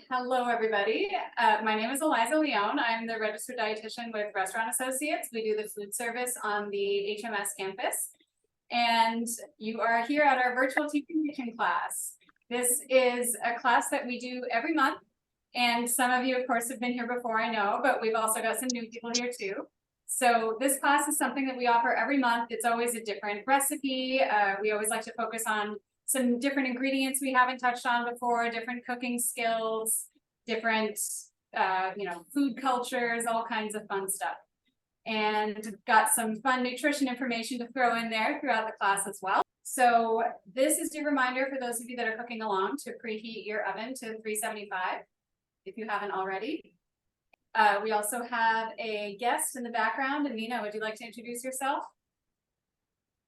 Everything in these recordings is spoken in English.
hello everybody. My name is Eliza. I'm the registered dietitian with Restaurant Associates. We do the food service on the HMS campus. And you are here at our virtual teaching kitchen class. This is a class that we do every month. And some of you, of course, have been here before, I know, but we've also got some new people here too. So this class is something that we offer every month. It's always a different recipe. We always like to focus on some different ingredients we haven't touched on before, different cooking skills, different, food cultures, all kinds of fun stuff. And got some fun nutrition information to throw in there throughout the class as well. So this is your reminder for those of you that are cooking along to preheat your oven to 375 if you haven't already. We also have a guest in the background. Amina, would you like to introduce yourself?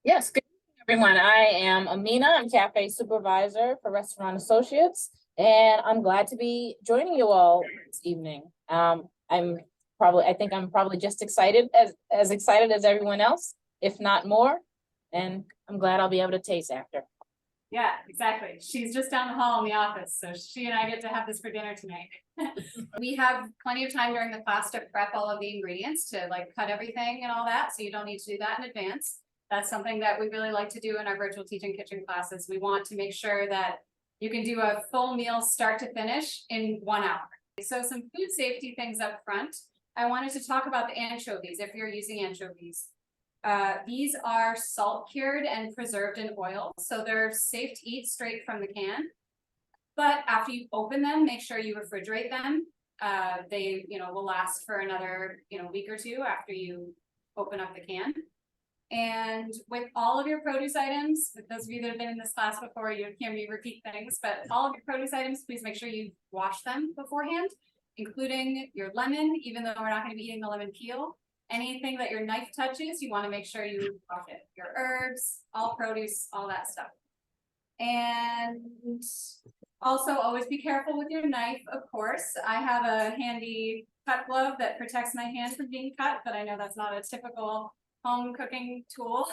Yes, good evening, everyone. I am Amina. I'm cafe supervisor for Restaurant Associates, and I'm glad to be joining you all this evening. I think I'm probably just excited, as excited as everyone else, if not more, and I'm glad I'll be able to taste after. Yeah, exactly. She's just down the hall in the office, so she and I get to have this for dinner tonight. We have plenty of time during the class to prep all of the ingredients, to cut everything and all that, so you don't need to do that in advance. That's something that we really like to do in our virtual teaching kitchen classes. We want to make sure that you can do a full meal start to finish in 1 hour. So some food safety things up front. I wanted to talk about the anchovies, if you're using anchovies. These are salt cured and preserved in oil, so they're safe to eat straight from the can. But after you open them, make sure you refrigerate them. They will last for another week or two after you open up the can. And with all of your produce items, with those of you that have been in this class before, you hear me repeat things, but all of your produce items, please make sure you wash them beforehand, including your lemon, even though we're not going to be eating the lemon peel. Anything that your knife touches, you want to make sure you wash it. Your herbs, all produce, all that stuff. And also always be careful with your knife, of course. I have a handy cut glove that protects my hand from being cut, but I know that's not a typical home cooking tool.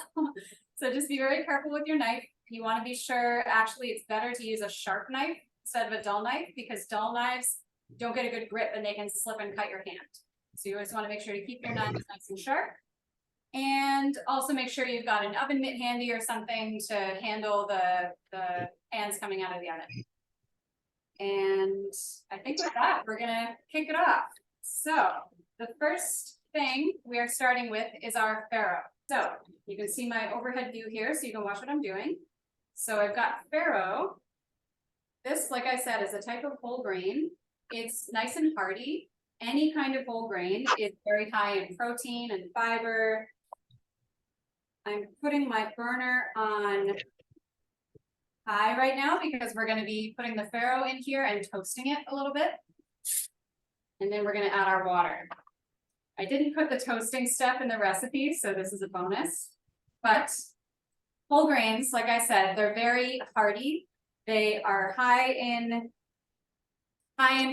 So just be very careful with your knife. You want to be sure, actually, it's better to use a sharp knife instead of a dull knife, because dull knives don't get a good grip and they can slip and cut your hand. So you always want to make sure to keep your knives nice and sharp. And also make sure you've got an oven mitt handy or something to handle the pans coming out of the oven. And I think with that, we're gonna kick it off. So the first thing we are starting with is our farro. So you can see my overhead view here, so you can watch what I'm doing. So I've got farro. This, like I said, is a type of whole grain. It's nice and hearty. Any kind of whole grain is very high in protein and fiber. I'm putting my burner on high right now because we're going to be putting the farro in here and toasting it a little bit. And then we're going to add our water. I didn't put the toasting step in the recipe, so this is a bonus. But whole grains, like I said, they're very hearty. They are high in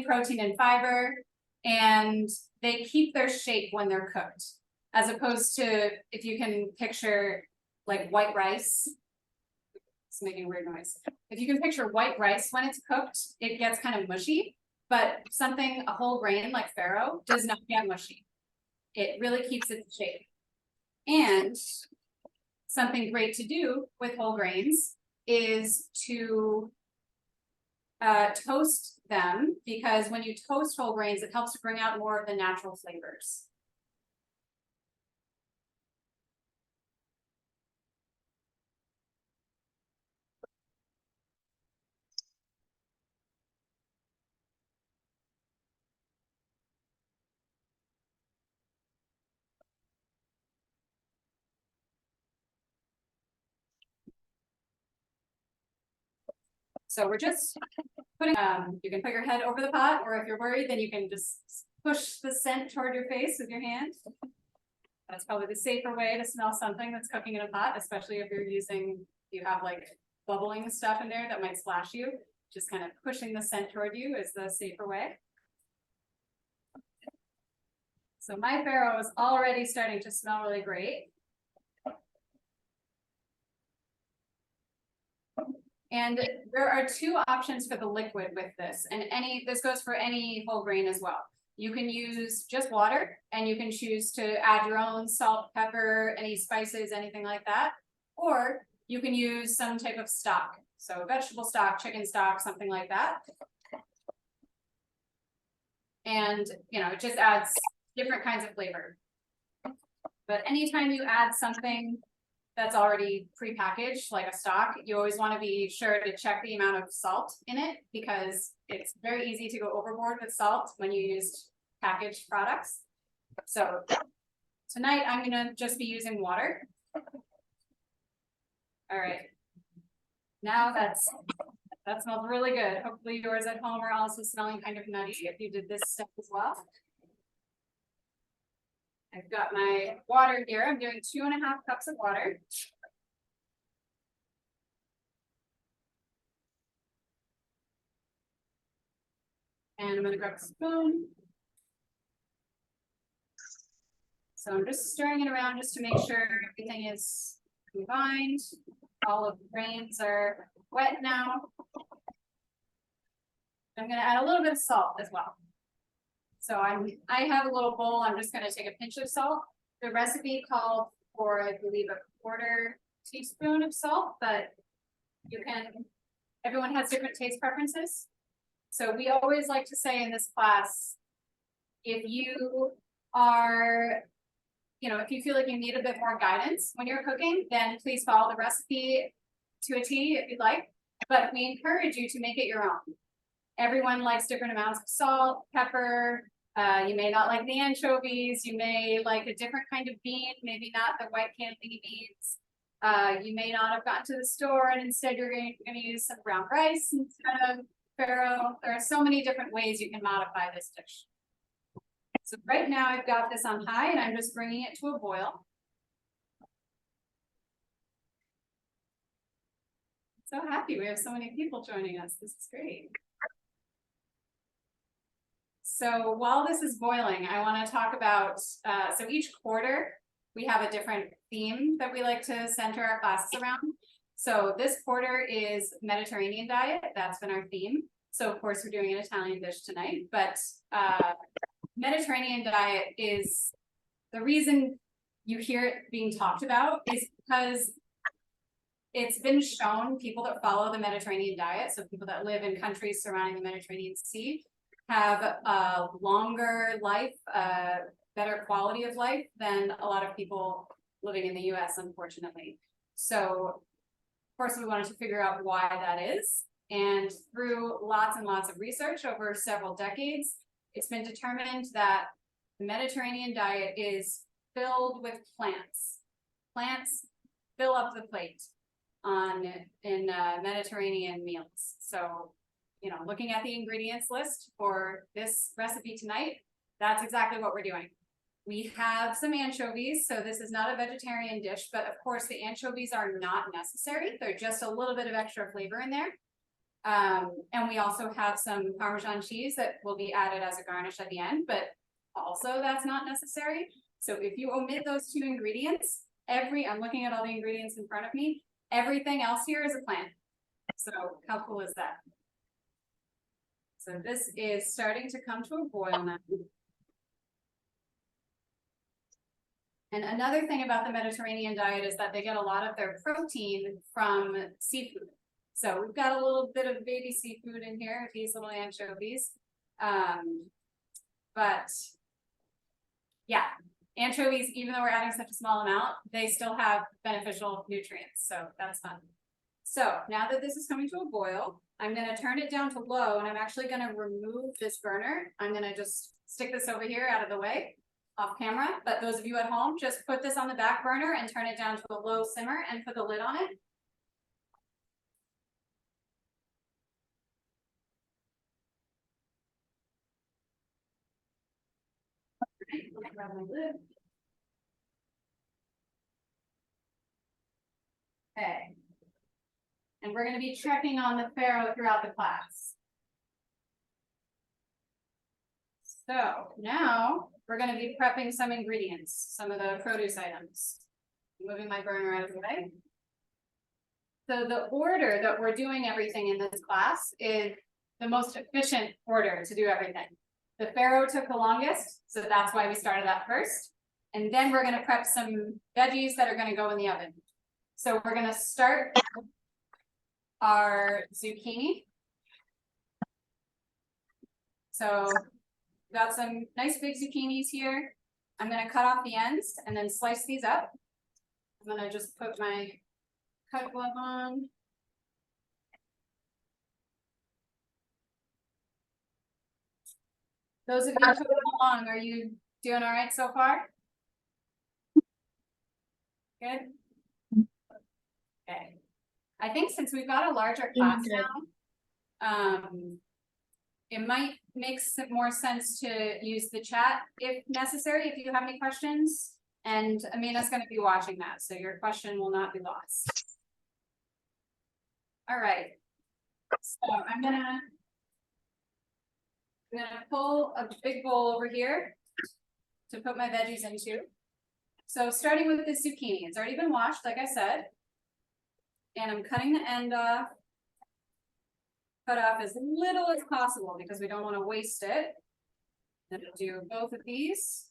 protein and fiber, and they keep their shape when they're cooked, as opposed to, if you can picture like white rice. It's making a weird noise. If you can picture white rice when it's cooked, it gets kind of mushy, but a whole grain like farro does not get mushy. It really keeps its shape. And something great to do with whole grains is to toast them, because when you toast whole grains, it helps to bring out more of the natural flavors. So we're just putting, you can put your head over the pot, or if you're worried, then you can just push the scent toward your face with your hand. That's probably the safer way to smell something that's cooking in a pot, especially if you have like bubbling stuff in there that might splash you. Just kind of pushing the scent toward you is the safer way. So my farro is already starting to smell really great. And there are two options for the liquid with this, and this goes for any whole grain as well. You can use just water, and you can choose to add your own salt, pepper, any spices, anything like that. Or you can use some type of stock. So vegetable stock, chicken stock, something like that. And, you know, it just adds different kinds of flavor. But anytime you add something that's already prepackaged, like a stock, you always want to be sure to check the amount of salt in it, because it's very easy to go overboard with salt when you use packaged products. So tonight I'm going to just be using water. All right. Now that smells really good. Hopefully yours at home are also smelling kind of nutty if you did this step as well. I've got my water here. I'm doing 2.5 cups of water. And I'm going to grab a spoon. So I'm just stirring it around just to make sure everything is combined. All of the grains are wet now. I'm going to add a little bit of salt as well. So I have a little bowl. I'm just going to take a pinch of salt. The recipe called for, I believe, a 1/4 teaspoon of salt, but everyone has different taste preferences. So we always like to say in this class, if you are, if you feel like you need a bit more guidance when you're cooking, then please follow the recipe to a T if you'd like, but we encourage you to make it your own. Everyone likes different amounts of salt, pepper. You may not like the anchovies. You may like a different kind of bean, maybe not the white candy beans. You may not have gotten to the store and instead you're going to use some brown rice instead of farro. There are so many different ways you can modify this dish. So right now I've got this on high and I'm just bringing it to a boil. So happy we have so many people joining us. This is great. So while this is boiling, I want to talk about, so each quarter we have a different theme that we like to center our classes around. So this quarter is Mediterranean diet. That's been our theme. So of course we're doing an Italian dish tonight, but Mediterranean diet is the reason you hear it being talked about is because it's been shown people that follow the Mediterranean diet, so people that live in countries surrounding the Mediterranean Sea, have a longer life, better quality of life than a lot of people living in the US, unfortunately. So, of course, we wanted to figure out why that is. And through lots and lots of research over several decades, it's been determined that the Mediterranean diet is filled with plants. Plants fill up the plate in Mediterranean meals. So, looking at the ingredients list for this recipe tonight, that's exactly what we're doing. We have some anchovies, so this is not a vegetarian dish, but of course the anchovies are not necessary. They're just a little bit of extra flavor in there. And we also have some Parmesan cheese that will be added as a garnish at the end, but also that's not necessary. So if you omit those two ingredients, I'm looking at all the ingredients in front of me, everything else here is a plant. So how cool is that? So this is starting to come to a boil now. And another thing about the Mediterranean diet is that they get a lot of their protein from seafood. So we've got a little bit of baby seafood in here, these little anchovies. But yeah, anchovies, even though we're adding such a small amount, they still have beneficial nutrients. So that's fun. So now that this is coming to a boil, I'm going to turn it down to low and I'm actually going to remove this burner. I'm going to just stick this over here out of the way off camera. But those of you at home, just put this on the back burner and turn it down to a low simmer and put the lid on it. Let me grab my lid. Okay. And we're going to be checking on the farro throughout the class. So now we're going to be prepping some ingredients, some of the produce items. Moving my burner out of the way. So the order that we're doing everything in this class is the most efficient order to do everything. The farro took the longest, so that's why we started that first. And then we're gonna prep some veggies that are gonna go in the oven. So we're gonna start our zucchini. So got some nice big zucchinis here. I'm gonna cut off the ends and then slice these up. I'm gonna just put my cut glove on. Those of you who took along, are you doing all right so far? Good. Okay. I think since we've got a larger class now, it might make some more sense to use the chat if necessary, if you have any questions. And Amina's going to be watching that, so your question will not be lost. All right. So I'm gonna pull a big bowl over here to put my veggies into. So starting with the zucchini, it's already been washed, like I said. And I'm cutting the end off. Cut off as little as possible because we don't want to waste it. Then I'll do both of these.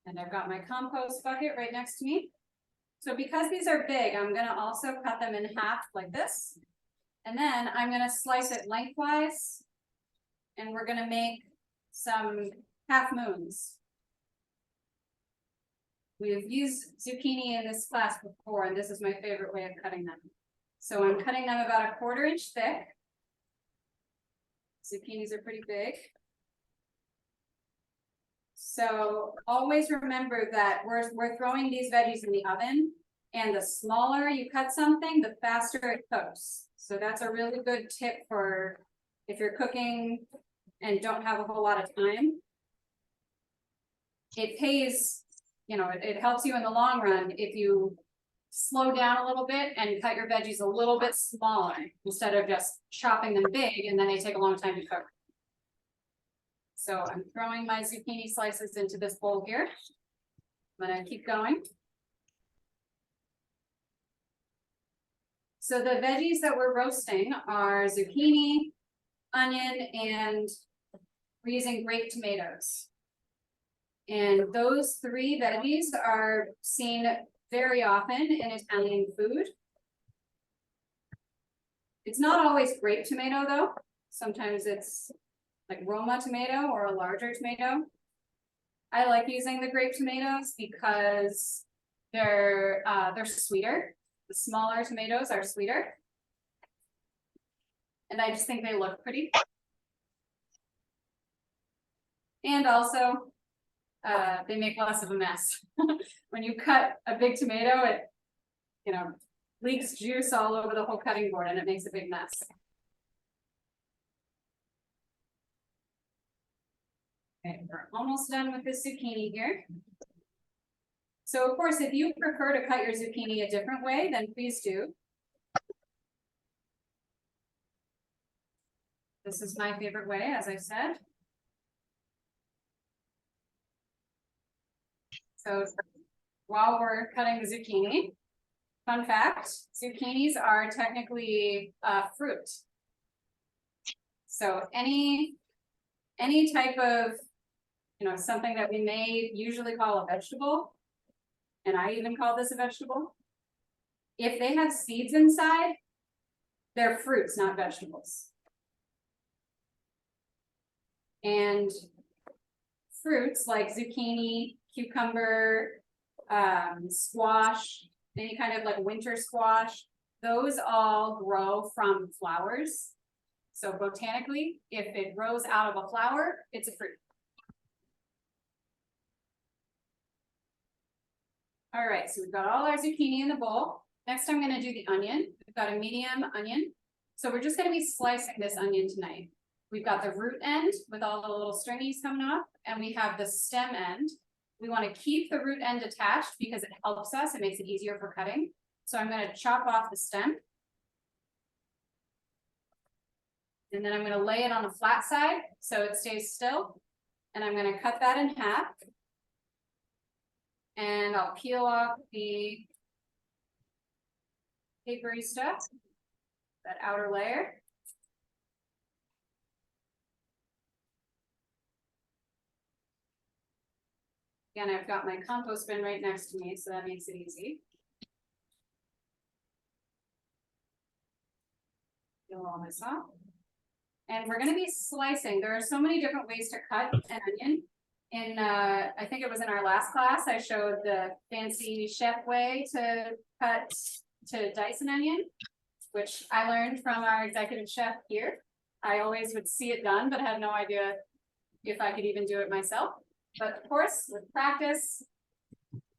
And I've got my compost bucket right next to me. So because these are big, I'm gonna also cut them in half like this. And then I'm gonna slice it lengthwise. And we're gonna make some half moons. We've used zucchini in this class before, and this is my favorite way of cutting them. So I'm cutting them about 1/4 inch thick. Zucchinis are pretty big. So always remember that we're throwing these veggies in the oven, and the smaller you cut something, the faster it cooks. So that's a really good tip for if you're cooking and don't have a whole lot of time. It pays, you know, it helps you in the long run if you slow down a little bit and cut your veggies a little bit smaller instead of just chopping them big and then they take a long time to cook. So I'm throwing my zucchini slices into this bowl here. I'm gonna keep going. So the veggies that we're roasting are zucchini, onion, and we're using grape tomatoes. And those 3 veggies are seen very often in Italian food. It's not always grape tomato though. Sometimes it's like Roma tomato or a larger tomato. I like using the grape tomatoes because they're sweeter. The smaller tomatoes are sweeter. And I just think they look pretty. And also, they make less of a mess. When you cut a big tomato, it, you know, leaks juice all over the whole cutting board and it makes a big mess. Okay, we're almost done with the zucchini here. So of course, if you prefer to cut your zucchini a different way, then please do. This is my favorite way, as I said. So while we're cutting the zucchini, fun fact, zucchinis are technically fruit. So any type of, you know, something that we may usually call a vegetable, and I even call this a vegetable, if they have seeds inside, they're fruits, not vegetables. And fruits like zucchini, cucumber, squash, any kind of like winter squash, those all grow from flowers. So botanically, if it grows out of a flower, it's a fruit. All right, so we've got all our zucchini in the bowl. Next, I'm gonna do the onion. We've got a medium onion. So we're just gonna be slicing this onion tonight. We've got the root end with all the little stringies coming off, and we have the stem end. We wanna keep the root end attached because it helps us, it makes it easier for cutting. So I'm gonna chop off the stem. And then I'm gonna lay it on the flat side so it stays still. And I'm gonna cut that in half. And I'll peel off the papery stuff, that outer layer. Again, I've got my compost bin right next to me, so that makes it easy. Peel all this off. And we're gonna be slicing. There are so many different ways to cut an onion. In, I think it was in our last class, I showed the fancy chef way to dice an onion, which I learned from our executive chef here. I always would see it done, but had no idea if I could even do it myself. But of course, with practice,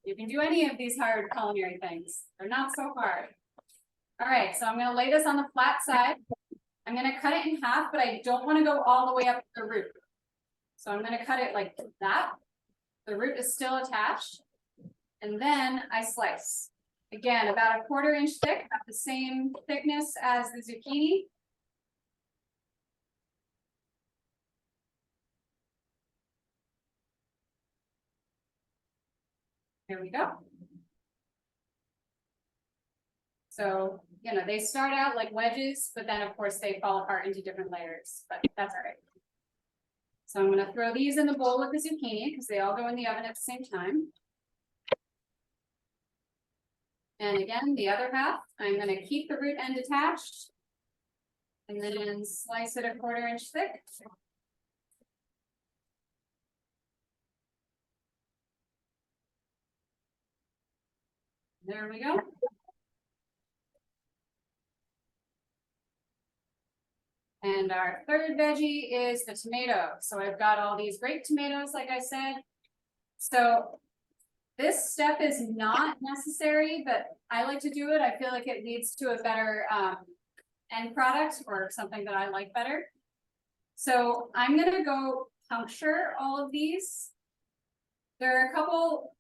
you can do any of these hard culinary things. They're not so hard. All right, so I'm gonna lay this on the flat side. I'm gonna cut it in half, but I don't wanna go all the way up to the root. So I'm gonna cut it like that. The root is still attached. And then I slice. Again, about a 1/4 inch thick, about the same thickness as the zucchini. There we go. So, you know, they start out like wedges, but then of course they fall apart into different layers, but that's all right. So I'm gonna throw these in the bowl with the zucchini because they all go in the oven at the same time. And again, the other half, I'm gonna keep the root end attached. And then slice it a 1/4 inch thick. There we go. And our third veggie is the tomato. So I've got all these great tomatoes, like I said. So this step is not necessary, but I like to do it. I feel like it leads to a better end product or something that I like better. So I'm gonna go puncture all of these. There are a couple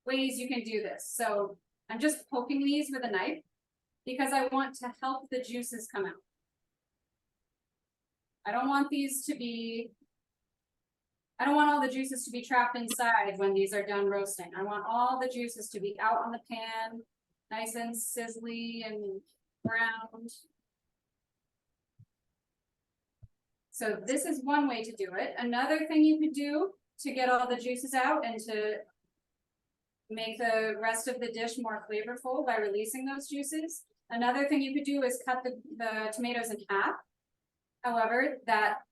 ways you can do this. So I'm just poking these with a knife because I want to help the juices come out. I don't want all the juices to be trapped inside when these are done roasting. I want all the juices to be out on the pan, nice and sizzly and browned. So this is one way to do it. Another thing you could do to get all the juices out and to make the rest of the dish more flavorful by releasing those juices. Another thing you could do is cut the tomatoes in half. However, that,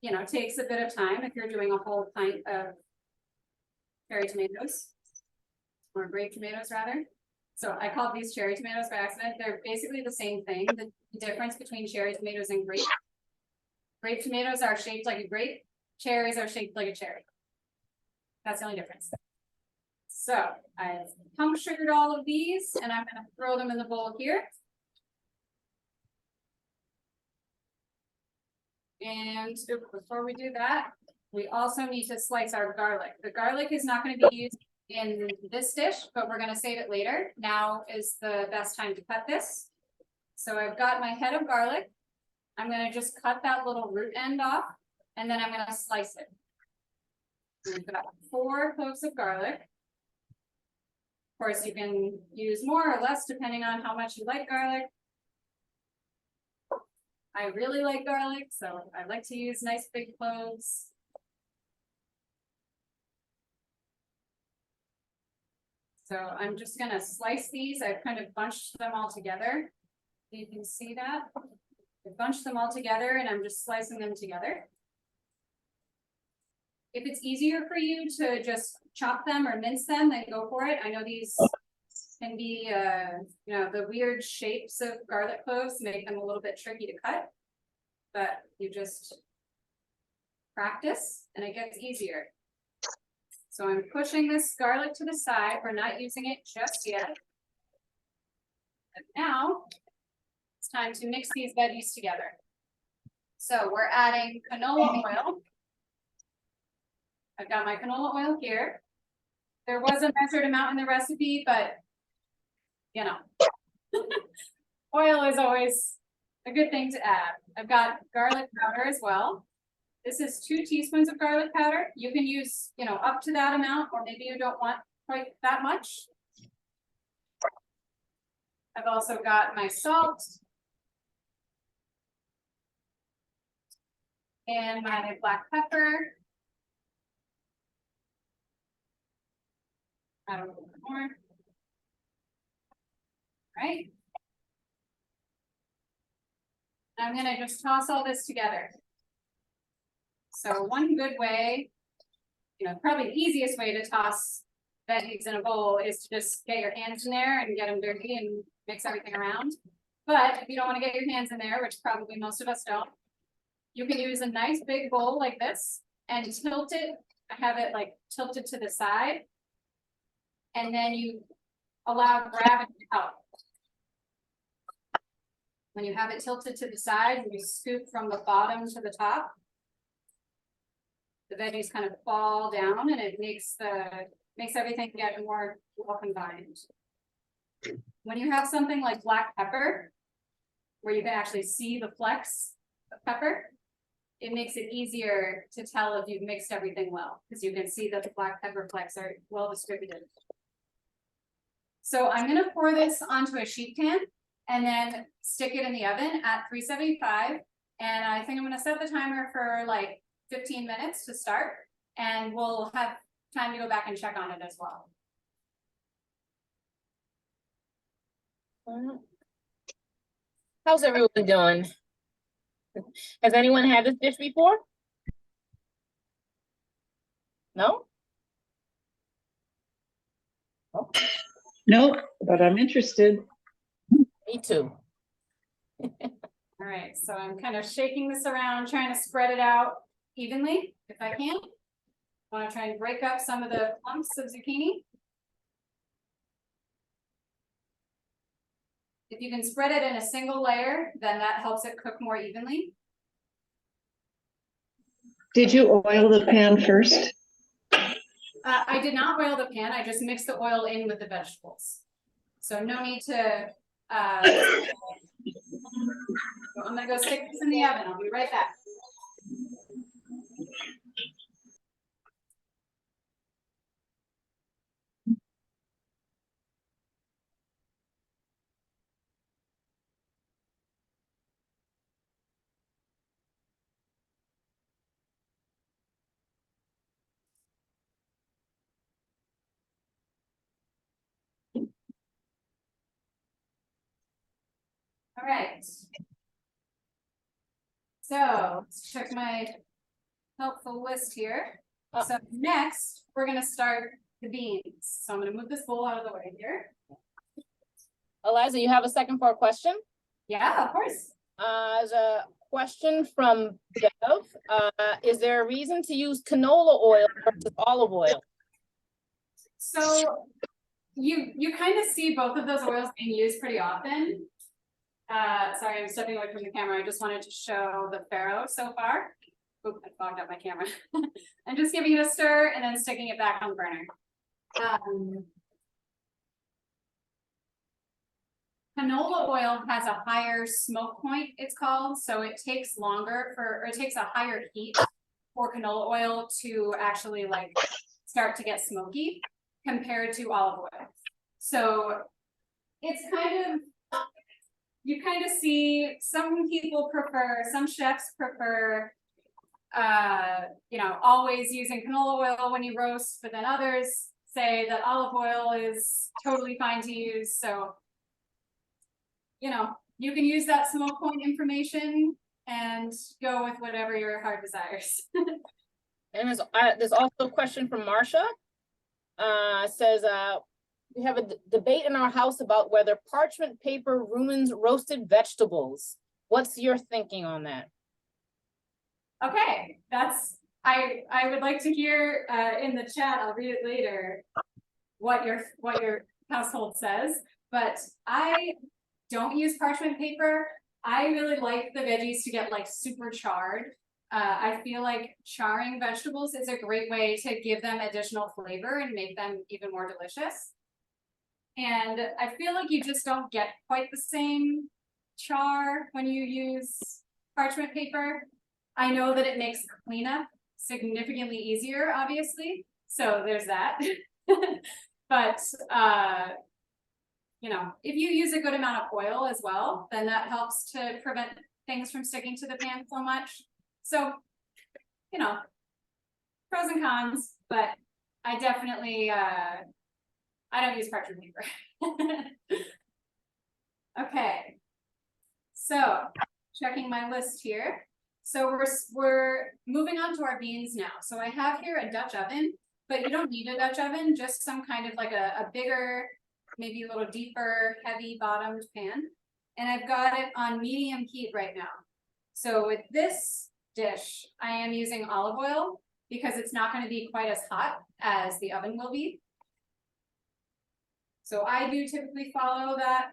you know, takes a bit of time if you're doing a whole pint of cherry tomatoes or grape tomatoes rather. So I called these cherry tomatoes by accident. They're basically the same thing. The difference between cherry tomatoes and grape tomatoes are shaped like a grape. Cherries are shaped like a cherry. That's the only difference. So I've punctured all of these and I'm going to throw them in the bowl here. And before we do that, we also need to slice our garlic. The garlic is not going to be used in this dish, but we're going to save it later. Now is the best time to cut this. So I've got my head of garlic. I'm going to just cut that little root end off and then I'm going to slice it. We've got 4 cloves of garlic. Of course, you can use more or less depending on how much you like garlic. I really like garlic, so I like to use nice big cloves. So I'm just gonna slice these. I've kind of bunched them all together. You can see that. I bunched them all together and I'm just slicing them together. If it's easier for you to just chop them or mince them, then go for it. I know these can be, you know, the weird shapes of garlic cloves make them a little bit tricky to cut, but you just practice and it gets easier. So I'm pushing this garlic to the side. We're not using it just yet. And now it's time to mix these veggies together. So we're adding canola oil. I've got my canola oil here. There was a measured amount in the recipe, but you know, oil is always a good thing to add. I've got garlic powder as well. This is 2 teaspoons of garlic powder. You can use, you know, up to that amount, or maybe you don't want quite that much. I've also got my salt. And my black pepper. Add a little bit more. Right. I'm gonna just toss all this together. So one good way, you know, probably the easiest way to toss veggies in a bowl is to just get your hands in there and get them dirty and mix everything around. But if you don't want to get your hands in there, which probably most of us don't, you can use a nice big bowl like this and tilt it. I have it like tilted to the side. And then you allow gravity out. When you have it tilted to the side, you scoop from the bottom to the top. The veggies kind of fall down and it makes everything get more well combined. When you have something like black pepper, where you can actually see the flecks of pepper, it makes it easier to tell if you've mixed everything well, because you can see that the black pepper flecks are well distributed. So I'm gonna pour this onto a sheet pan and then stick it in the oven at 375. And I think I'm gonna set the timer for like 15 minutes to start, and we'll have time to go back and check on it as well. How's everyone doing? Has anyone had this dish before? No? Oh, Nope, but I'm interested. me too. All right, so I'm kind of shaking this around, trying to spread it out evenly if I can. I want to try and break up some of the clumps of zucchini. If you can spread it in a single layer, then that helps it cook more evenly. Did you oil the pan first? I did not oil the pan, I just mixed the oil in with the vegetables. So no need to, so I'm gonna go stick this in the oven, I'll be right back. All right. So let's check my helpful list here. So next, we're gonna start the beans. So I'm gonna move this bowl out of the way here. Eliza, you have a second for a question? Yeah, of course. There's a question from Bev. Is there a reason to use canola oil versus olive oil? So you kind of see both of those oils being used pretty often. Sorry, I'm stepping away from the camera. I just wanted to show the Farro so far. Oop, I fogged up my camera. I'm just giving it a stir and then sticking it back on the burner. Canola oil has a higher smoke point, it's called, so it takes longer or it takes a higher heat for canola oil to actually like start to get smoky compared to olive oil. So it's kind of, you kind of see some people prefer, some chefs prefer, you know, always using canola oil when you roast, but then others say that olive oil is totally fine to use. So, you know, you can use that smoke point information and go with whatever your heart desires. And there's also a question from Marcia. Says, we have a debate in our house about whether parchment paper ruins roasted vegetables. What's your thinking on that? Okay, I would like to hear in the chat, I'll read it later, what your household says, but I don't use parchment paper. I really like the veggies to get like super charred. I feel like charring vegetables is a great way to give them additional flavor and make them even more delicious. And I feel like you just don't get quite the same char when you use parchment paper. I know that it makes cleanup significantly easier, obviously, so there's that. But, you know, if you use a good amount of oil as well, then that helps to prevent things from sticking to the pan so much. So, you know, pros and cons, but I definitely, I don't use parchment paper. Okay. So, checking my list here. So we're moving on to our beans now. So I have here a Dutch oven, but you don't need a Dutch oven, just some kind of like a bigger, maybe a little deeper, heavy bottomed pan. And I've got it on medium heat right now. So with this dish, I am using olive oil because it's not going to be quite as hot as the oven will be. So I do typically follow that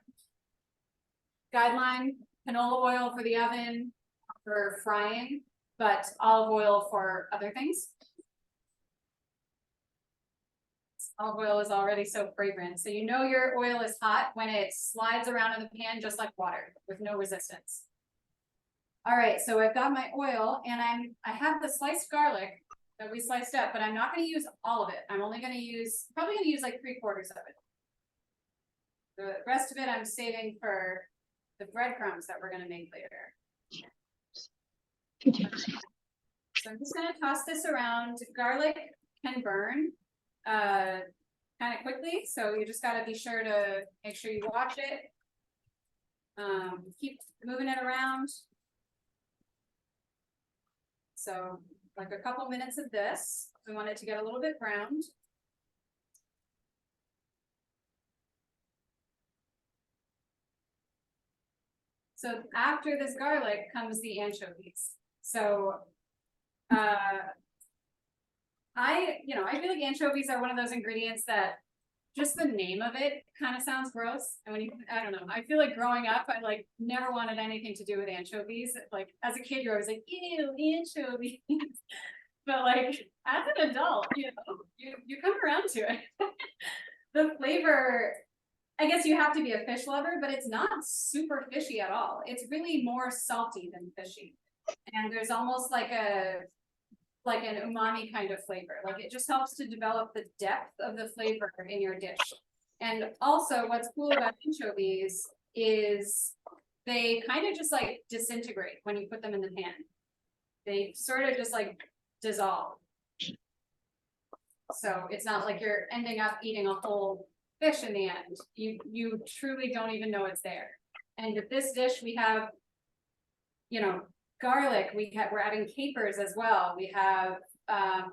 guideline, canola oil for the oven, for frying, but olive oil for other things. Olive oil is already so fragrant. So you know your oil is hot when it slides around in the pan just like water with no resistance. All right, so I've got my oil and I have the sliced garlic that we sliced up, but I'm not going to use all of it. I'm only going to use, probably going to use like 3/4 of it. The rest of it I'm saving for the breadcrumbs that we're going to make later. So I'm just going to toss this around. Garlic can burn kind of quickly, so you just got to be sure to make sure you watch it. Keep moving it around. So like a couple minutes of this. We want it to get a little bit browned. So after this garlic comes the anchovies. So I feel like anchovies are one of those ingredients that just the name of it kind of sounds gross. And when you, I don't know, I feel like growing up, I like never wanted anything to do with anchovies. Like as a kid, you're always like, ew, anchovies. But like as an adult, you know, you come around to it. The flavor, I guess you have to be a fish lover, but it's not super fishy at all. It's really more salty than fishy. And there's almost like an umami kind of flavor. Like it just helps to develop the depth of the flavor in your dish. And also what's cool about anchovies is they kind of just like disintegrate when you put them in the pan. They sort of just like dissolve. So it's not like you're ending up eating a whole fish in the end. You truly don't even know it's there. And with this dish, we have, you know, garlic, we're adding capers as well. We have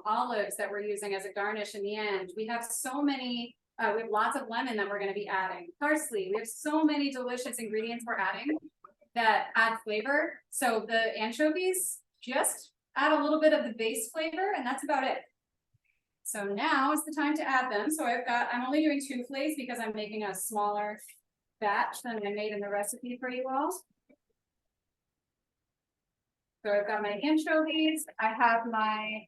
olives that we're using as a garnish in the end. We have so many, we have lots of lemon that we're going to be adding. Parsley, we have so many delicious ingredients we're adding that add flavor. So the anchovies just add a little bit of the base flavor and that's about it. So now is the time to add them. So I'm only doing 2 fillets because I'm making a smaller batch than I made in the recipe for you all. So I've got my anchovies. I have my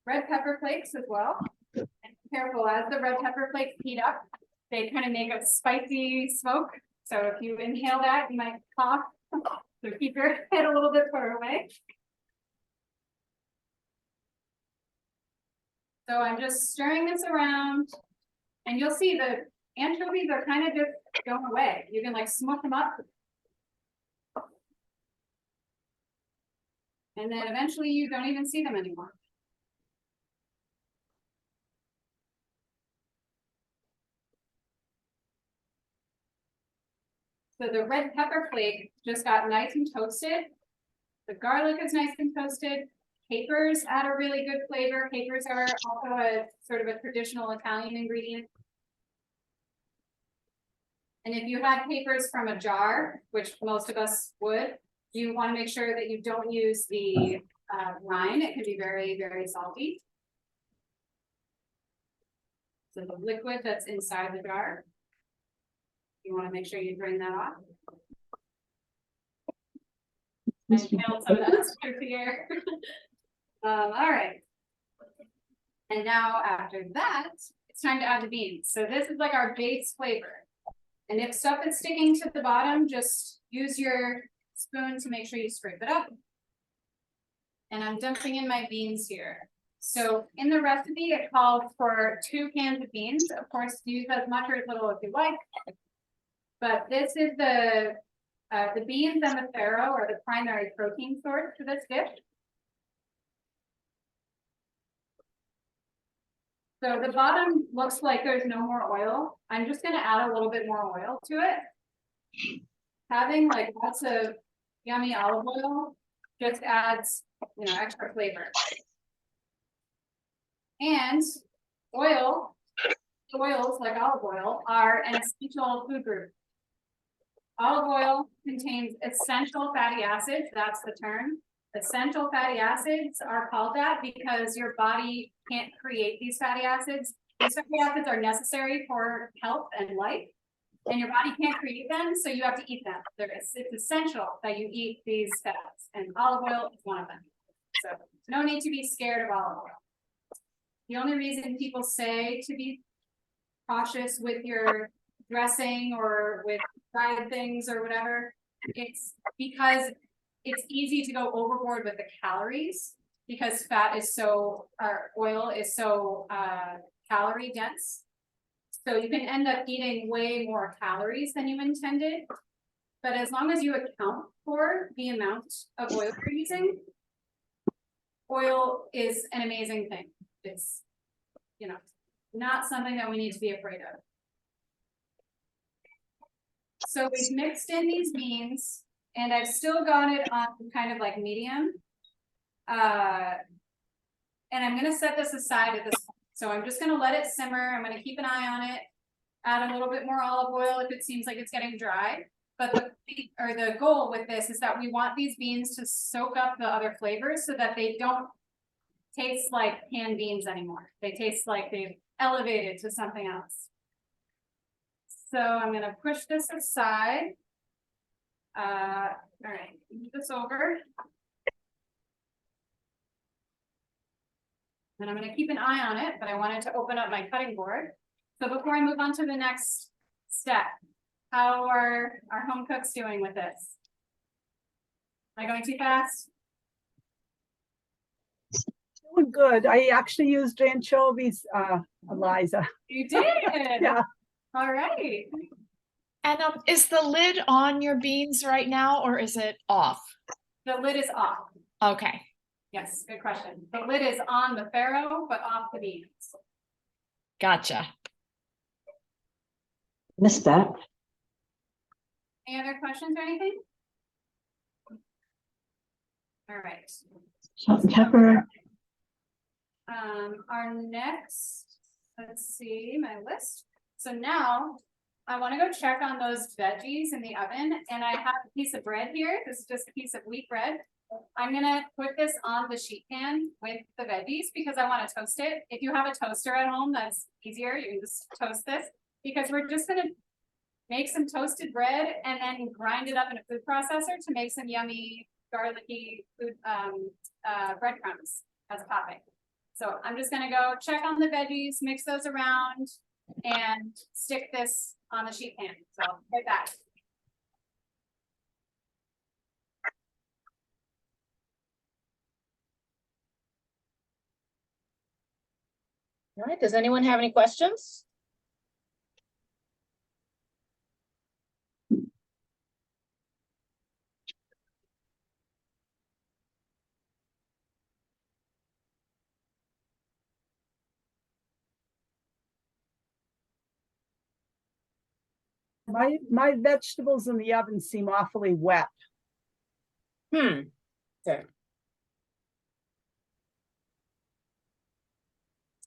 red pepper flakes as well. And be careful, as the red pepper flakes heat up, they kind of make a spicy smoke. So if you inhale that, you might cough. So keep your head a little bit further away. So I'm just stirring this around and you'll see the anchovies are kind of just going away. You can like smoke them up. And then eventually you don't even see them anymore. So the red pepper flake just got nice and toasted. The garlic is nice and toasted. Capers add a really good flavor. Capers are also a sort of a traditional Italian ingredient. And if you had capers from a jar, which most of us would, you want to make sure that you don't use the rind. It can be very, very salty. So the liquid that's inside the jar, you want to make sure you drain that off. I inhaled some of that dirty air. All right. And now after that, it's time to add the beans. So this is like our base flavor. And if stuff is sticking to the bottom, just use your spoon to make sure you scrape it up. And I'm dumping in my beans here. So in the recipe, it calls for 2 cans of beans. Of course, use as much or as little as you like. But this is the beans and the farro are the primary protein source for this dish. So the bottom looks like there's no more oil. I'm just gonna add a little bit more oil to it. Having like lots of yummy olive oil just adds, you know, extra flavor. And oils like olive oil are an essential food group. Olive oil contains essential fatty acids, that's the term. Essential fatty acids are called that because your body can't create these fatty acids. These fatty acids are necessary for health and life, and your body can't create them, so you have to eat them. It's essential that you eat these fats, and olive oil is one of them. So no need to be scared of olive oil. The only reason people say to be cautious with your dressing or with fried things or whatever, it's because it's easy to go overboard with the calories because fat is so, or oil is so calorie dense. So you can end up eating way more calories than you intended. But as long as you account for the amount of oil you're using, oil is an amazing thing. It's, you know, not something that we need to be afraid of. So we've mixed in these beans and I've still got it on kind of like medium. And I'm gonna set this aside at this point. So I'm just gonna let it simmer. I'm gonna keep an eye on it, add a little bit more olive oil if it seems like it's getting dry. But the goal with this is that we want these beans to soak up the other flavors so that they don't taste like canned beans anymore. They taste like they've elevated to something else. So I'm gonna push this aside. All right, move this over. And I'm gonna keep an eye on it, but I wanted to open up my cutting board. So before I move on to the next step, how are our home cooks doing with this? Am I going too fast? Doing good. I actually used anchovies, Eliza. You did? Yeah. All right. And is the lid on your beans right now or is it off? The lid is off. Okay. Yes, good question. The lid is on the farro, but off the beans. Gotcha. Missed that. Any other questions or anything? All right. Salt and pepper. Our next, let's see my list. So now I want to go check on those veggies in the oven, and I have a piece of bread here. This is just a piece of wheat bread. I'm gonna put this on the sheet pan with the veggies because I want to toast it. If you have a toaster at home, that's easier. You can just toast this because we're just gonna make some toasted bread and then grind it up in a food processor to make some yummy garlicky food breadcrumbs as a topping. So I'm just gonna go check on the veggies, mix those around, and stick this on the sheet pan. So I'll be right back. All right, does anyone have any questions? My vegetables in the oven seem awfully wet. Okay.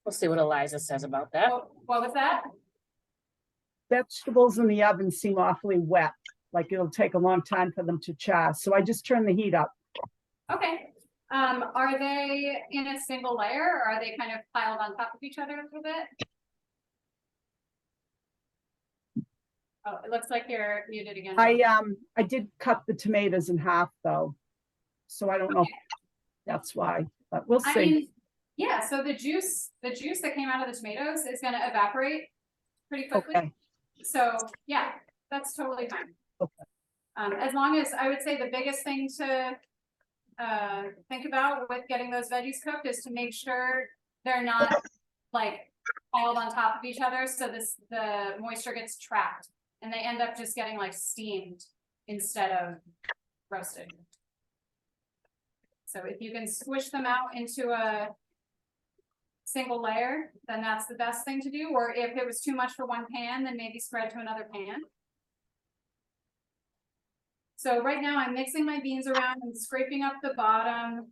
We'll see what Eliza says about that. What was that? Vegetables in the oven seem awfully wet, like it'll take a long time for them to char. So I just turn the heat up. Okay. Are they in a single layer or are they kind of piled on top of each other a little bit? Oh, it looks like you're muted again. I did cut the tomatoes in half though. So I don't know if that's why, but we'll I see. mean, yeah, so the juice that came out of the tomatoes is gonna evaporate pretty quickly. Okay. So yeah, that's totally fine. Okay. As long as I would say the biggest thing to think about with getting those veggies cooked is to make sure they're not like piled on top of each other, so the moisture gets trapped and they end up just getting like steamed instead of roasted. So if you can squish them out into a single layer, then that's the best thing to do. Or if it was too much for one pan, then maybe spread to another pan. So right now I'm mixing my beans around and scraping up the bottom.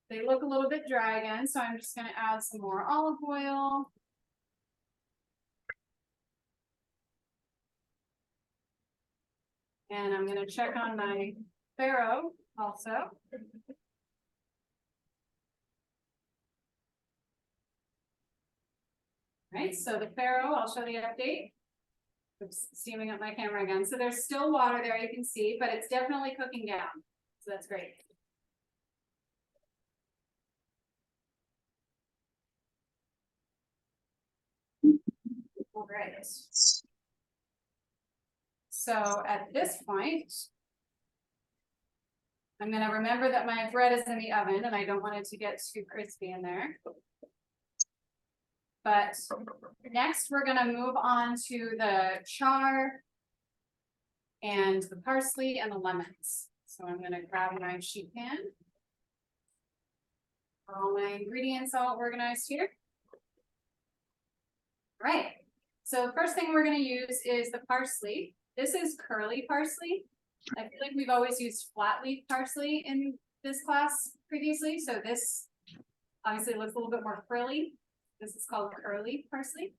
They look a little bit dry again, so I'm just gonna add some more olive oil. And I'm gonna check on my farro also. Right, so the farro, I'll show the update. Oops, steaming up my camera again. So there's still water there, you can see, but it's definitely cooking down. So that's great. All right. So at this point, I'm gonna remember that my bread is in the oven and I don't want it to get too crispy in there. But next we're gonna move on to the chard and the parsley and the lemons. So I'm gonna grab my sheet pan. All my ingredients all organized here. All right, so the first thing we're gonna use is the parsley. This is curly parsley. I feel like we've always used flat leaf parsley in this class previously, so this obviously looks a little bit more frilly. This is called curly parsley.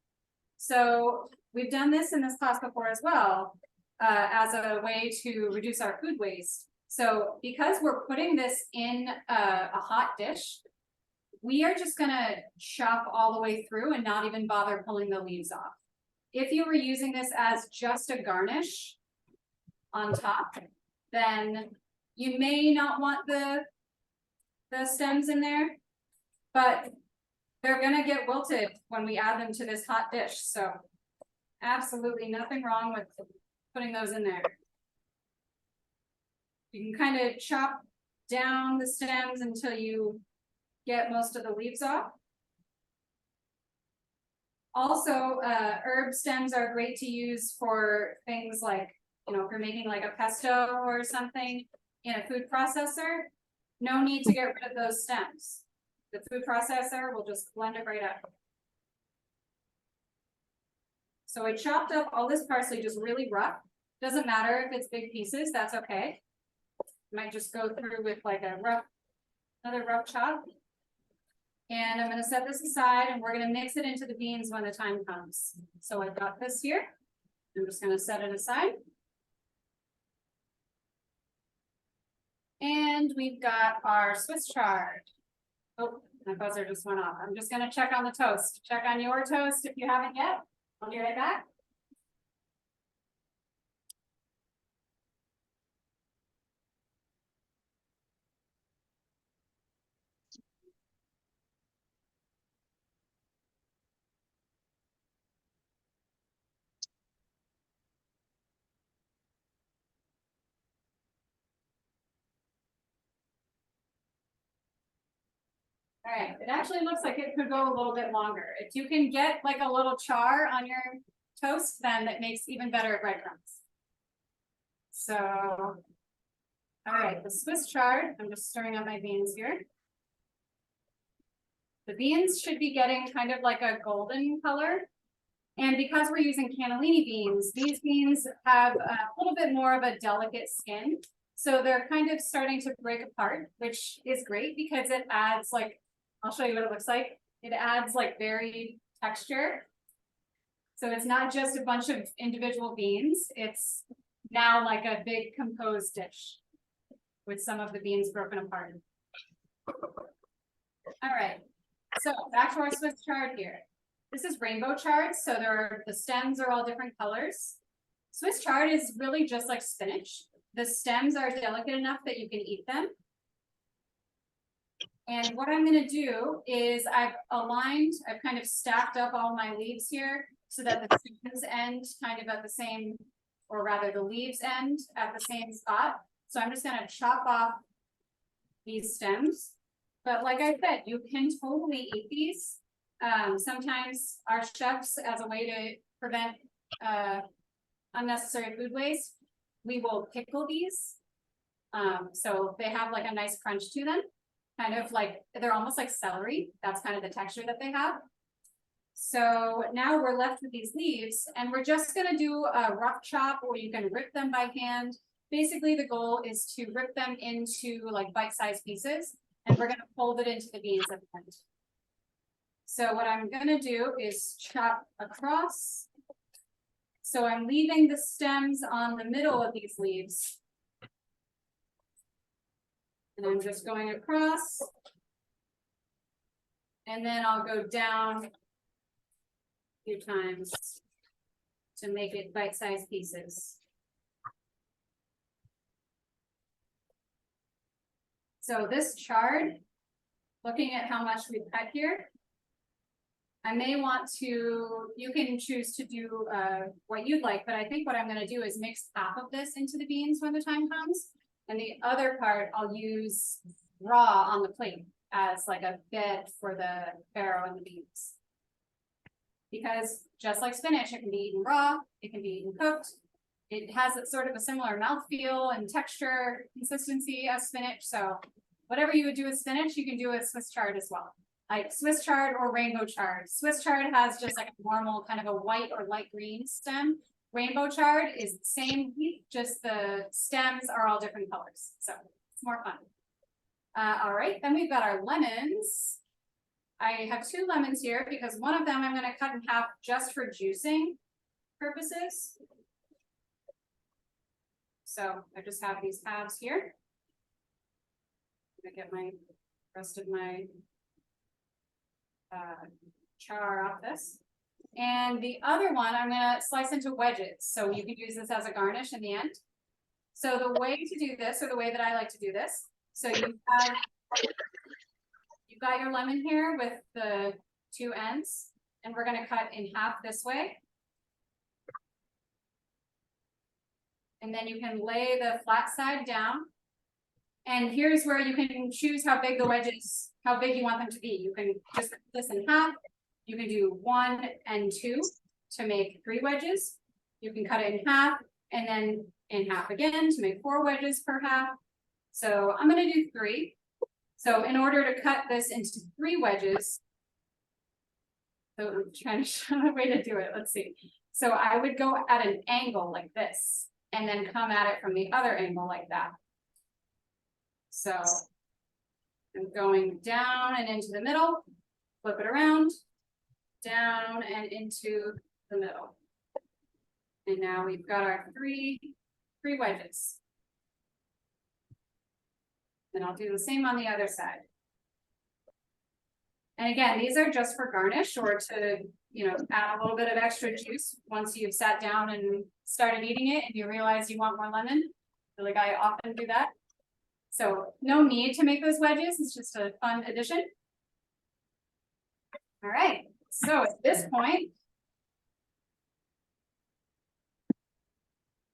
So we've done this in this class before as well, as a way to reduce our food waste. So because we're putting this in a hot dish, we are just gonna chop all the way through and not even bother pulling the leaves off. If you were using this as just a garnish on top, then you may not want the stems in there, but they're gonna get wilted when we add them to this hot dish. So absolutely nothing wrong with putting those in there. You can kind of chop down the stems until you get most of the leaves off. Also, herb stems are great to use for things like, you know, if you're making like a pesto or something in a food processor, no need to get rid of those stems. The food processor will just blend it right up. So I chopped up all this parsley just really rough. Doesn't matter if it's big pieces, that's okay. Might just go through with like another rough chop. And I'm gonna set this aside and we're gonna mix it into the beans when the time comes. So I've got this here. I'm just gonna set it aside. And we've got our Swiss chard. Oh, my buzzer just went off. I'm just gonna check on the toast. Check on your toast if you haven't yet. I'll be right back. All right, it actually looks like it could go a little bit longer. If you can get like a little char on your toast, then that makes even better breadcrumbs. So, all right, the Swiss chard, I'm just stirring up my beans here. The beans should be getting kind of like a golden color. And because we're using cannellini beans, these beans have a little bit more of a delicate skin. So they're kind of starting to break apart, which is great because it adds like, I'll show you what it looks like. It adds like varied texture. So it's not just a bunch of individual beans. It's now like a big composed dish with some of the beans broken apart. All right, so back to our Swiss chard here. This is rainbow chard, so the stems are all different colors. Swiss chard is really just like spinach. The stems are delicate enough that you can eat them. And what I'm gonna do is I've kind of stacked up all my leaves here so that the stems end kind of at the same, or rather the leaves end at the same spot. So I'm just gonna chop off these stems. But like I said, you can totally eat these. Sometimes our chefs, as a way to prevent unnecessary food waste, we will pickle these. So they have like a nice crunch to them, kind of like, they're almost like celery. That's kind of the texture that they have. So now we're left with these leaves, and we're just gonna do a rough chop, or you can rip them by hand. Basically, the goal is to rip them into like bite-sized pieces, and we're gonna fold it into the beans at the end. So what I'm gonna do is chop across. So I'm leaving the stems on the middle of these leaves. And I'm just going across. And then I'll go down a few times to make it bite-sized pieces. So this chard, looking at how much we've cut here, I may want to, you can choose to do what you'd like, but I think what I'm gonna do is mix half of this into the beans when the time comes. And the other part I'll use raw on the plate as like a bed for the farro and the beans. Because just like spinach, it can be eaten raw, it can be eaten cooked. It has a sort of a similar mouthfeel and texture, consistency as spinach. So whatever you would do with spinach, you can do with Swiss chard as well. Like Swiss chard or rainbow chard. Swiss chard has just like a normal kind of a white or light green stem. Rainbow chard is the same, just the stems are all different colors. So it's more fun. All right, then we've got our lemons. I have 2 lemons here because one of them I'm going to cut in half just for juicing purposes. So I just have these halves here. I'm gonna get my rest of my char off this. And the other one I'm gonna slice into wedges, so you can use this as a garnish in the end. So the way to do this, or the way that I like to do this, so you've got your lemon here with the 2 ends, and we're gonna cut in half this way. And then you can lay the flat side down. And here's where you can choose how big the wedges, how big you want them to be. You can just cut this in half. You can do 1 and 2 to make 3 wedges. You can cut it in half and then in half again to make 4 wedges per half. So I'm gonna do 3. So in order to cut this into 3 wedges, so I'm trying to show a way to do it. Let's see. So I would go at an angle like this, and then come at it from the other angle like that. So I'm going down and into the middle, flip it around, down and into the middle. And now we've got our three wedges. And I'll do the same on the other side. And again, these are just for garnish or to, you know, add a little bit of extra juice once you've sat down and started eating it and you realize you want more lemon. I feel like I often do that. So no need to make those wedges. It's just a fun addition. All right. So at this point,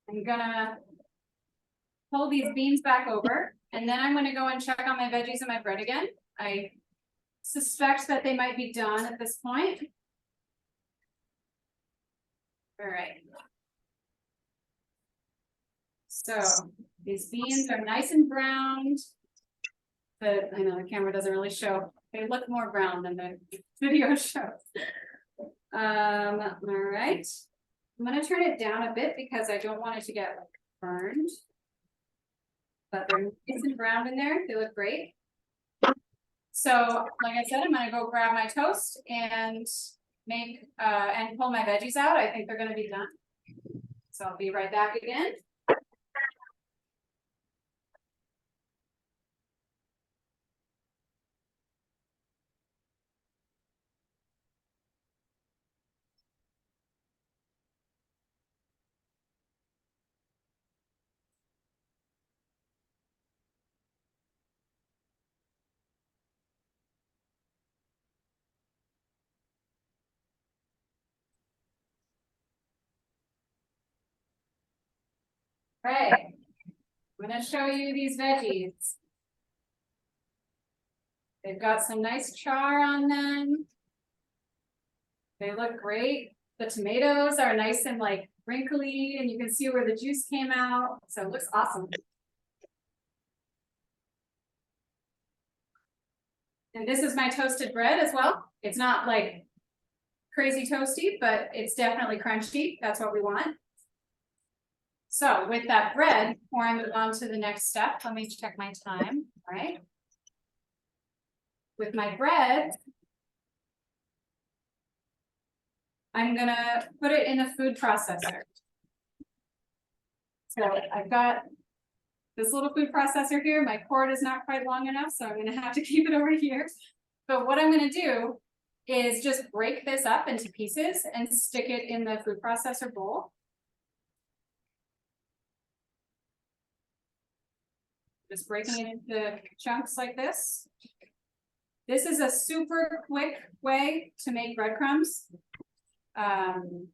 I'm gonna pull these beans back over, and then I'm gonna go and check on my veggies and my bread again. I suspect that they might be done at this point. All right. So these beans are nice and browned. But I know the camera doesn't really show. They look more brown than the video shows. All right. I'm gonna turn it down a bit because I don't want it to get like burned. But they're nice and brown in there. They look great. So, like I said, I'm gonna go grab my toast and make and pull my veggies out. I think they're gonna be done. So I'll be right back again. Right. I'm gonna show you these veggies. They've got some nice char on them. They look great. The tomatoes are nice and like wrinkly, and you can see where the juice came out, so it looks awesome. And this is my toasted bread as well. It's not like crazy toasty, but it's definitely crunchy. That's what we want. So with that bread, before I move on to the next step, let me check my time, all right? With my bread, I'm gonna put it in a food processor. So I've got this little food processor here. My cord is not quite long enough, so I'm gonna have to keep it over here. But what I'm gonna do is just break this up into pieces and stick it in the food processor bowl. Just breaking it into chunks like this. This is a super quick way to make breadcrumbs. You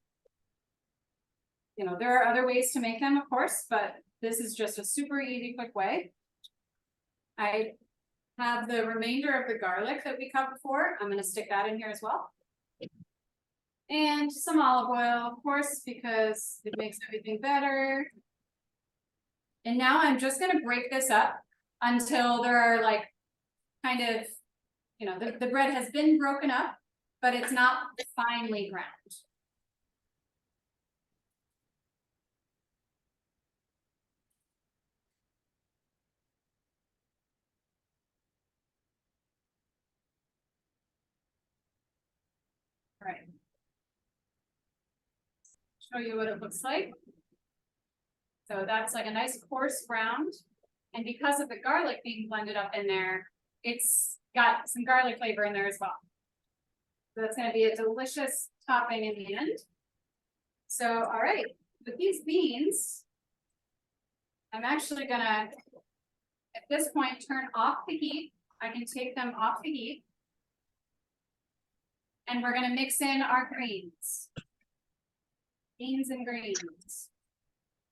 know, there are other ways to make them, of course, but this is just a super easy, quick way. I have the remainder of the garlic that we cut before. I'm gonna stick that in here as well. And some olive oil, of course, because it makes everything better. And now I'm just gonna break this up until there are like kind of, you know, the bread has been broken up, but it's not finely ground. All right. Show you what it looks like. So that's like a nice coarse brown. And because of the garlic being blended up in there, it's got some garlic flavor in there as well. So that's going to be a delicious topping in the end. So, all right, with these beans, I'm actually gonna, at this point, turn off the heat. I can take them off the heat. And we're gonna mix in our greens. Beans and greens.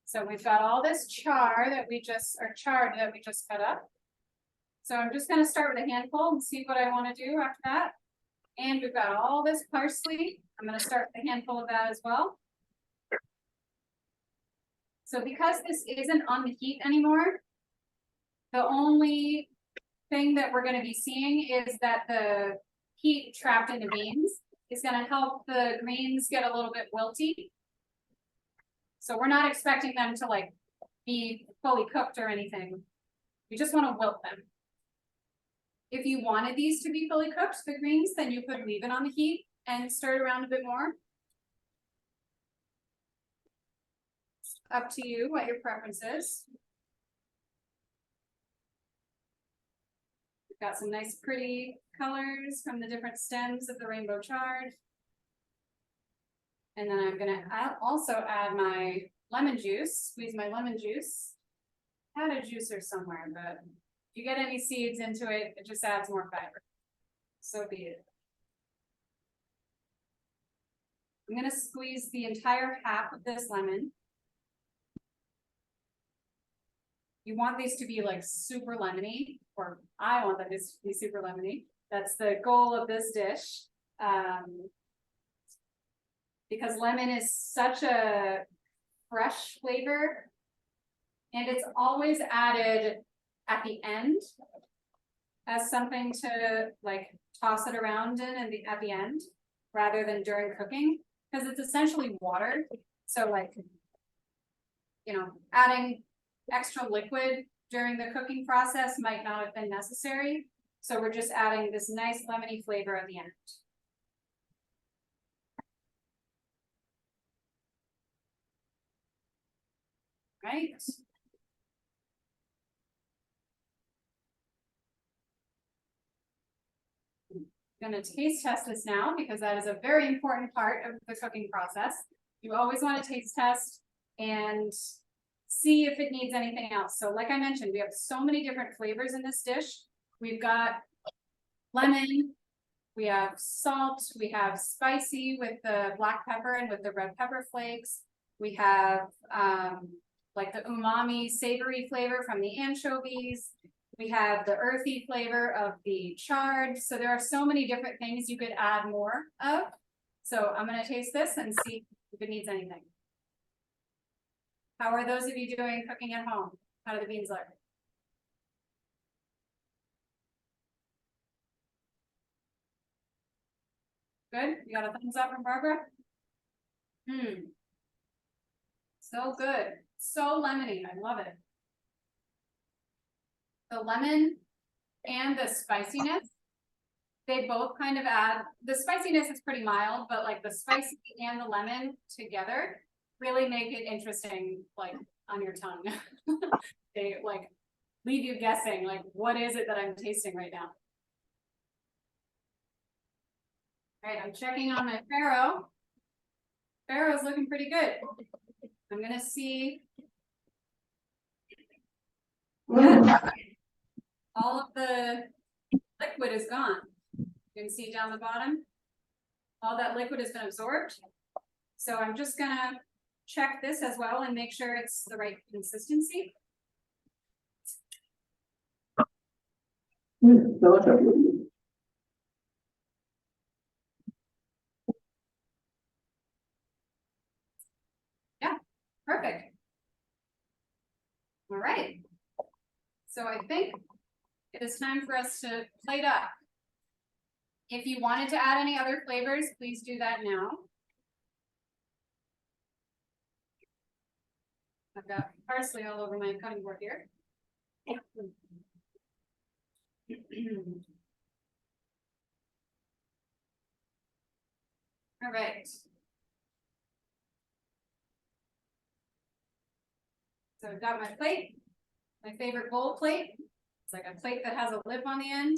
So we've got all this chard that we just cut up. So I'm just gonna start with a handful and see what I want to do after that. And we've got all this parsley. I'm gonna start with a handful of that as well. So because this isn't on the heat anymore, the only thing that we're gonna be seeing is that the heat trapped in the beans is gonna help the greens get a little bit wilty. So we're not expecting them to like be fully cooked or anything. We just wanna wilt them. If you wanted these to be fully cooked, the greens, then you could leave it on the heat and stir it around a bit more. Up to you what your preference is. We've got some nice pretty colors from the different stems of the rainbow chard. And then I'm gonna also add my lemon juice, squeeze my lemon juice. I had a juicer somewhere, but if you get any seeds into it, it just adds more fiber. So be it. I'm gonna squeeze the entire half of this lemon. You want these to be like super lemony, or I want them to be super lemony. That's the goal of this dish. Because lemon is such a fresh flavor, and it's always added at the end as something to like toss it around in and at the end, rather than during cooking, because it's essentially water. So like, you know, adding extra liquid during the cooking process might not have been necessary. So we're just adding this nice lemony flavor at the end. Right. I'm gonna taste test this now because that is a very important part of the cooking process. You always want to taste test and see if it needs anything else. So like I mentioned, we have so many different flavors in this dish. We've got lemon, we have salt, we have spicy with the black pepper and with the red pepper flakes. We have like the umami savory flavor from the anchovies. We have the earthy flavor of the chard. So there are so many different things you could add more of. So I'm gonna taste this and see if it needs anything. How are those of you doing cooking at home? How do the beans look? Good, you got a thumbs up from Barbara? So good, so lemony, I love it. The lemon and the spiciness, they both kind of add, the spiciness is pretty mild, but like the spicy and the lemon together really make it interesting, like on your tongue. They like leave you guessing, like, what is it that I'm tasting right now? All right, I'm checking on my farro. Farro's looking pretty good. I'm gonna see. Yeah. All of the liquid is gone. You can see down the bottom. All that liquid has been absorbed. So I'm just gonna check this as well and make sure it's the right consistency. Yeah, perfect. All right. So I think it is time for us to plate up. If you wanted to add any other flavors, please do that now. I've got parsley all over my cutting board here. All right. So I've got my plate, my favorite bowl plate. It's like a plate that has a lip on the end.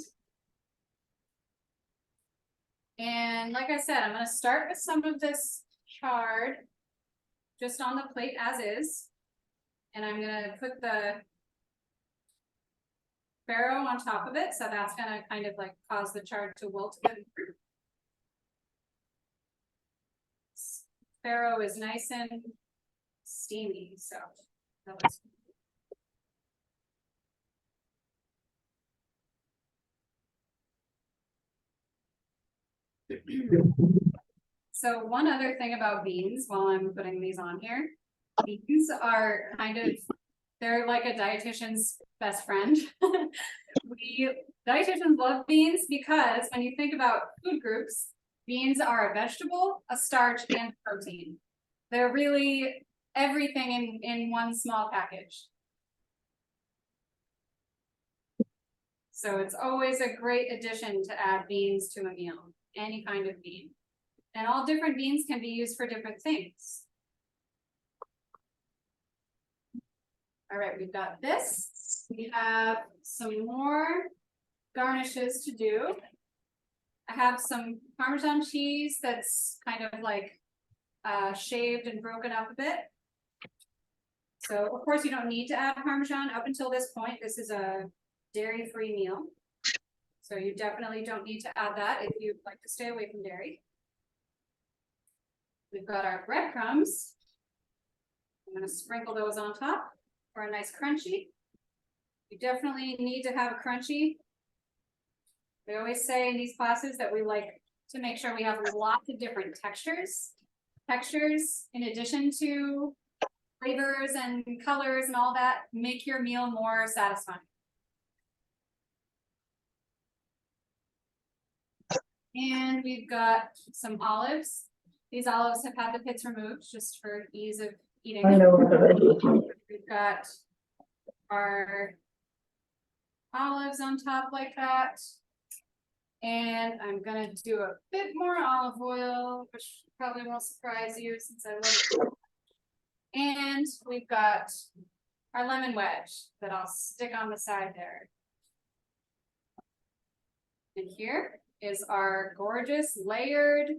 And like I said, I'm going to start with some of this chard just on the plate as is. And I'm going to put the farro on top of it. So that's going to kind of like cause the chard to wilt a bit. Farro is nice and steamy, so that looks So one other thing about beans while I'm putting these on here, beans are kind of, they're like a dietitian's best friend. Dietitians love beans because when you think about food groups, beans are a vegetable, a starch, and protein. They're really everything in one small package. So it's always a great addition to add beans to a meal, any kind of bean. And all different beans can be used for different things. All right, we've got this. We have some more garnishes to do. I have some Parmesan cheese that's kind of like shaved and broken up a bit. So of course you don't need to add Parmesan up until this point. This is a dairy-free meal. So you definitely don't need to add that if you'd like to stay away from dairy. We've got our breadcrumbs. I'm going to sprinkle those on top for a nice crunchy. You definitely need to have a crunchy. We always say in these classes that we like to make sure we have lots of different textures. Textures, in addition to flavors and colors and all that, make your meal more satisfying. And we've got some olives. These olives have had the pits removed just for ease of eating. I know the veggies. We've got our olives on top like that. And I'm gonna do a bit more olive oil, which probably won't surprise you since I love it. And we've got our lemon wedge that I'll stick on the side there. And here is our gorgeous layered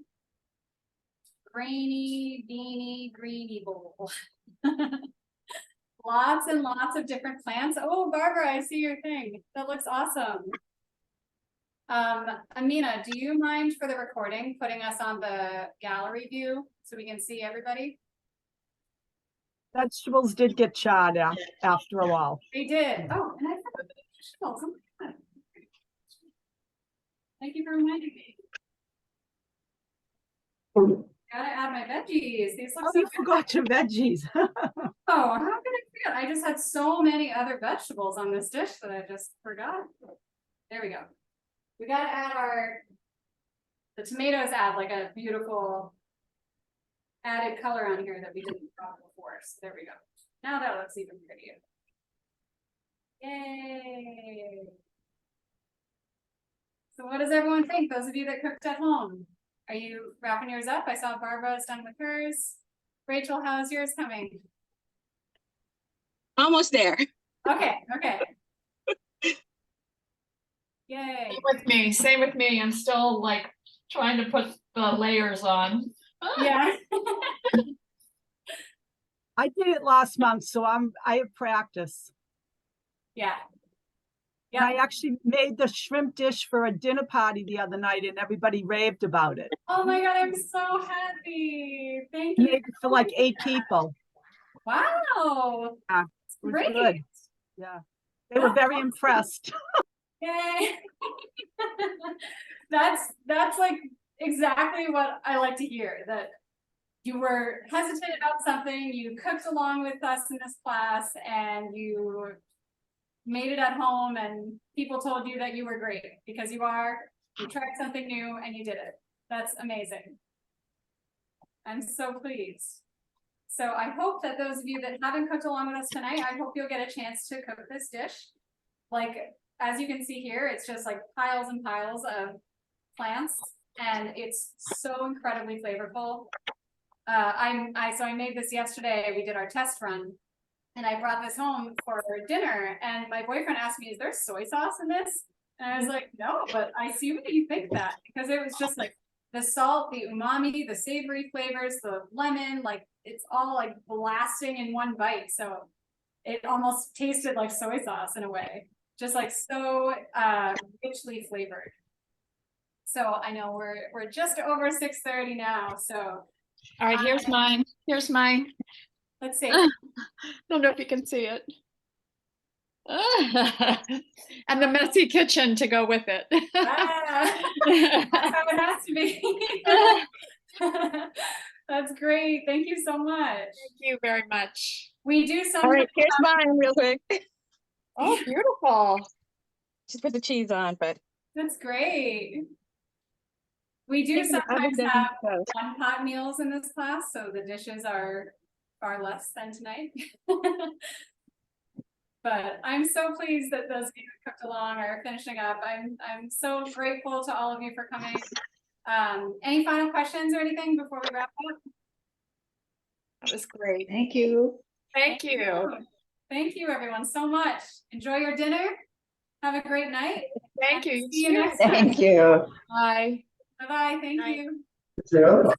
grainy, beany, greeny bowl. Lots and lots of different plants. Oh, Barbara, I see your thing. That looks awesome. Amina, do you mind for the recording putting us on the gallery view so we can see everybody? Vegetables did get charred after a while. They did. Oh, and I forgot vegetables. Oh my God. Thank you for reminding me. Oh, Gotta add my veggies. These look Oh, so you good. forgot your veggies. Oh, how could I forget? I just had so many other vegetables on this dish that I just forgot. There we go. We gotta add the tomatoes add like a beautiful added color on here that we didn't draw before. So there we go. Now that looks even prettier. Yay. So what does everyone think? Those of you that cooked at home, are you wrapping yours up? I saw Barbara's done with hers. Rachel, how's yours coming? Almost there. Okay, okay. Yay. Same with me. I'm still like trying to put the layers on. Yeah. I did it last month, so I have practice. Yeah. And I actually made the shrimp dish for a dinner party the other night and everybody raved about it. Oh my God, I'm so happy. Thank I you. made it for like 8 people. Wow. Yeah, It was Great. good. Yeah. They were very impressed. Yay. That's like exactly what I like to hear, that you were hesitant about something, you cooked along with us in this class, and you made it at home, and people told you that you were great, because you are. You tried something new and you did it. That's amazing. I'm so pleased. So I hope that those of you that haven't cooked along with us tonight, I hope you'll get a chance to cook this dish. Like, as you can see here, it's just like piles and piles of plants, and it's so incredibly flavorful. So I made this yesterday. We did our test run, and I brought this home for dinner, and my boyfriend asked me, is there soy sauce in this? And I was like, no, but I assume that you think that, because it was just like the salt, the umami, the savory flavors, the lemon, like it's all like blasting in one bite. So it almost tasted like soy sauce in a way, just like so richly flavored. So I know we're just over 6:30 now. So All right, here's mine. Here's mine. let's see. Don't know if you can see it. And the messy kitchen to go with it. Ah, that's how it has to be. That's great. Thank you so much. Thank you very much. We do All sometimes. right, here's mine real quick. Oh, beautiful. Just put the cheese on, but That's great. We do Taking the oven sometimes doesn't have go. one-pot meals in this class, so the dishes are far less than tonight. But I'm so pleased that those of you who cooked along are finishing up. I'm so grateful to all of you for coming. Any final questions or anything before we wrap up? That was great. thank you. Thank you. Thank you, everyone, so much. Enjoy your dinner. Have a great night. Thank and you. See you next time. Thank you. Bye. Bye-bye. Thank Bye. you.